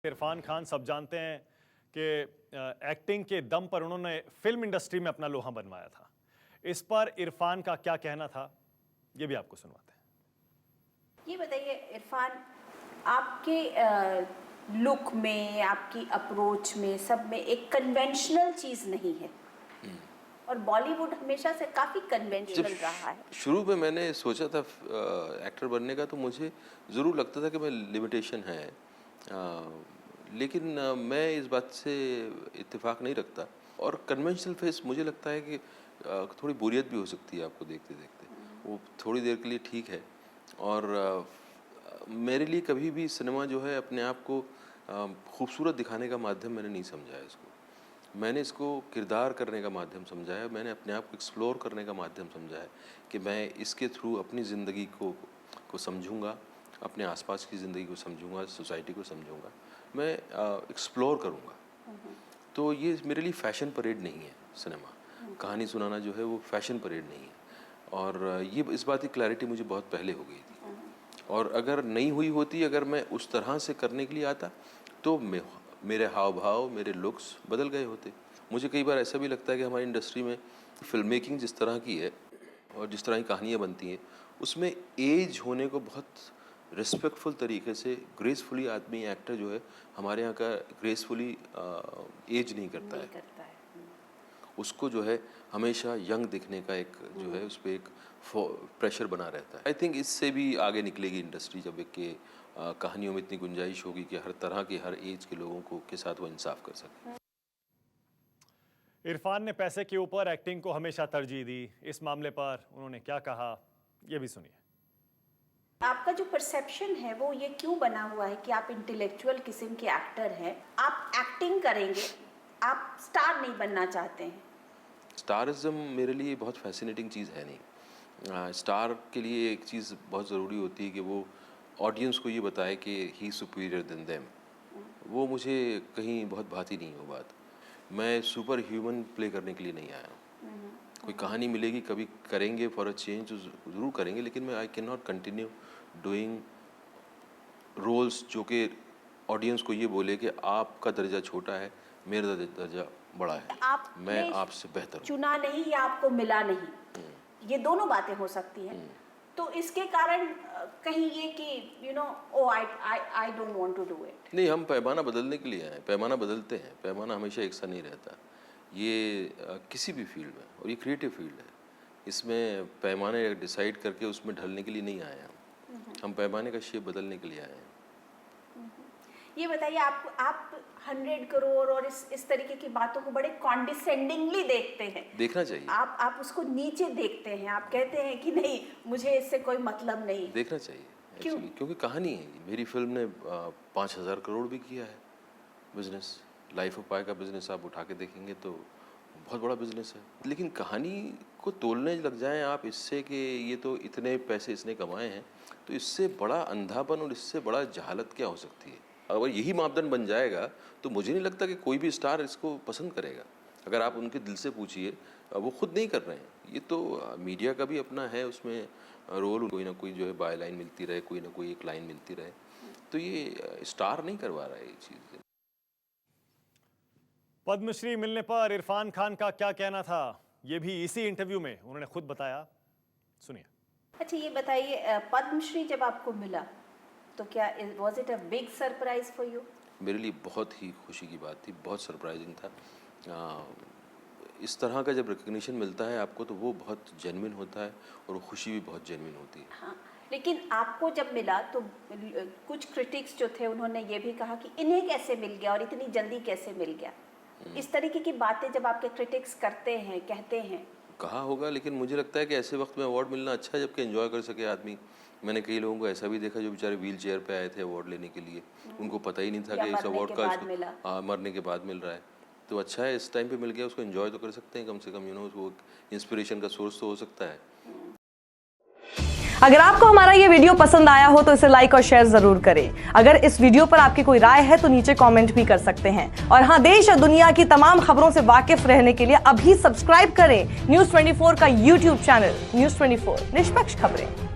इरफान खान सब जानते हैं कि एक्टिंग के दम पर उन्होंने फिल्म इंडस्ट्री में अपना लोहा बनवाया था। इस पर इरफान का क्या कहना था, ये भी आपको सुनवाते हैं। ये बताइए इरफान, आपके लुक में, आपकी अप्रोच में, सब में एक कन्वेंशनल चीज़ नहीं है और बॉलीवुड हमेशा से काफ़ी कन्वेंशनल रहा है। शुरू में मैंने सोचा था एक्टर बनने का, तो मुझे ज़रूर लगता था कि मैं लिमिटेशन है, लेकिन मैं इस बात से इत्तेफाक नहीं रखता। और कन्वेंशनल फेस मुझे लगता है कि थोड़ी बोरियत भी हो सकती है आपको देखते देखते, वो थोड़ी देर के लिए ठीक है। और मेरे लिए कभी भी सिनेमा जो है अपने आप को खूबसूरत दिखाने का माध्यम मैंने नहीं समझा है इसको। मैंने इसको किरदार करने का माध्यम समझा है, मैंने अपने आप को एक्सप्लोर करने का माध्यम समझा है कि मैं इसके थ्रू अपनी ज़िंदगी को समझूंगा, अपने आसपास की ज़िंदगी को समझूंगा, सोसाइटी को समझूंगा, मैं एक्सप्लोर करूंगा। तो ये मेरे लिए फैशन परेड नहीं है सिनेमा, कहानी सुनाना जो है वो फैशन परेड नहीं है। और ये इस बात की क्लैरिटी मुझे बहुत पहले हो गई थी। और अगर नहीं हुई होती, अगर मैं उस तरह से करने के लिए आता, तो मेरे हाव भाव, मेरे लुक्स बदल गए होते। मुझे कई बार ऐसा भी लगता है कि हमारी इंडस्ट्री में फिल्म मेकिंग जिस तरह की है और जिस तरह की कहानियाँ बनती हैं, उसमें एज होने को बहुत रिस्पेक्टफुल तरीके से, ग्रेसफुली आदमी एक्टर जो है हमारे यहाँ का ग्रेसफुली एज नहीं करता है। उसको जो है हमेशा यंग दिखने का एक जो है उस पर एक प्रेशर बना रहता है। आई थिंक इससे भी आगे निकलेगी इंडस्ट्री जब एक के कहानियों में इतनी गुंजाइश होगी कि हर तरह के, हर एज के लोगों को के साथ वो इंसाफ कर सके। इरफान ने पैसे के ऊपर एक्टिंग को हमेशा तरजीह दी। इस मामले पर उन्होंने क्या कहा, ये भी सुनिए। आपका जो परसेप्शन है वो ये क्यों बना हुआ है कि आप इंटेलेक्चुअल किस्म के एक्टर हैं, आप एक्टिंग करेंगे, आप स्टार नहीं बनना चाहते हैं? स्टारिज्म मेरे लिए बहुत फैसिनेटिंग चीज़ है नहीं। स्टार के लिए एक चीज़ बहुत ज़रूरी होती है कि वो ऑडियंस को ये बताए कि ही सुपीरियर देन देम। वो मुझे कहीं बहुत भाती नहीं हो बात। मैं सुपर ह्यूमन प्ले करने के लिए नहीं आया हूँ। कोई कहानी मिलेगी, कभी करेंगे फॉर अ चेंज तो ज़रूर करेंगे, लेकिन मैं I can not continue doing roles जो कि ऑडियंस को ये बोले कि आपका दर्जा छोटा है, मेरा दर्जा बड़ा है, मैं आपसे बेहतर हूँ। चुना नहीं या आपको मिला नहीं, ये दोनों बातें हो सकती हैं। तो इसके कारण कहीं ये कि you know I don't want to do it. नहीं, हम पैमाना बदलने के लिए आए, पैमाना बदलते हैं, पैमाना हमेशा एक सा नहीं रहता। ये किसी भी फील्ड में, और ये क्रिएटिव फील्ड है, इसमें पैमाने डिसाइड करके उसमें ढलने के लिए नहीं आए हम पैमाने का शेप बदलने के लिए आए हैं। ये बताइए, आप 100 करोड़ और इस तरीके की बातों को बड़े कॉन्डिसेंडिंगली देखते हैं। देखना चाहिए। आप उसको नीचे देखते हैं, आप कहते हैं कि नहीं, मुझे इससे कोई मतलब नहीं। देखना चाहिए। क्यों? क्योंकि कहानी है। मेरी फिल्म ने 5000 करोड़ भी किया है बिजनेस। लाइफ ऑफ पाई का बिजनेस आप उठा के देखेंगे तो बहुत बड़ा बिजनेस है। लेकिन कहानी को तोलने लग जाएं आप इससे कि ये तो इतने पैसे इसने कमाए हैं, तो इससे बड़ा अंधापन और इससे बड़ा जहालत क्या हो सकती है। अगर यही मापदंड बन जाएगा तो मुझे नहीं लगता कि कोई भी स्टार इसको पसंद करेगा। अगर आप उनके दिल से पूछिए, वो खुद नहीं कर रहे हैं। ये तो मीडिया का भी अपना है उसमें रोल, कोई ना कोई जो है बाय लाइन मिलती रहे, कोई ना कोई एक लाइन मिलती रहे, तो ये स्टार नहीं करवा रहा है ये चीज़। पद्मश्री मिलने पर इरफान खान का क्या कहना था, ये भी इसी इंटरव्यू में उन्होंने खुद बताया, सुनिए। अच्छा, ये बताइए, पद्मश्री जब आपको मिला तो क्या was it a big surprise for you? मेरे लिए बहुत ही खुशी की बात थी, बहुत सरप्राइजिंग था। इस तरह का जब रिकग्निशन मिलता है आपको तो वो बहुत जेन्युइन होता है और खुशी भी बहुत जेन्युइन होती है। हाँ, लेकिन आपको जब मिला तो कुछ क्रिटिक्स जो थे उन्होंने ये भी कहा कि इन्हें कैसे मिल गया और इतनी जल्दी कैसे मिल गया। इस तरीके की बातें जब आपके क्रिटिक्स करते हैं, कहते हैं, कहा होगा, लेकिन मुझे लगता है कि ऐसे वक्त में अवार्ड मिलना अच्छा है जबकि एंजॉय कर सके आदमी। मैंने कई लोगों को ऐसा भी देखा जो बेचारे व्हील चेयर पे आए थे अवार्ड लेने के लिए, उनको पता ही नहीं था कि इस अवार्ड का मरने के बाद मिल रहा है। तो अच्छा है, इस टाइम पे मिल गया, उसको एंजॉय तो कर सकते हैं कम से कम, वो इंस्पिरेशन का सोर्स तो हो सकता है। अगर आपको हमारा ये वीडियो पसंद आया हो तो इसे लाइक और शेयर जरूर करें। अगर इस वीडियो पर आपकी कोई राय है तो नीचे कमेंट भी कर सकते हैं। और हाँ, देश और दुनिया की तमाम खबरों से वाकिफ रहने के लिए अभी सब्सक्राइब करें न्यूज़ 24 का YouTube चैनल। न्यूज़ 24, निष्पक्ष खबरें।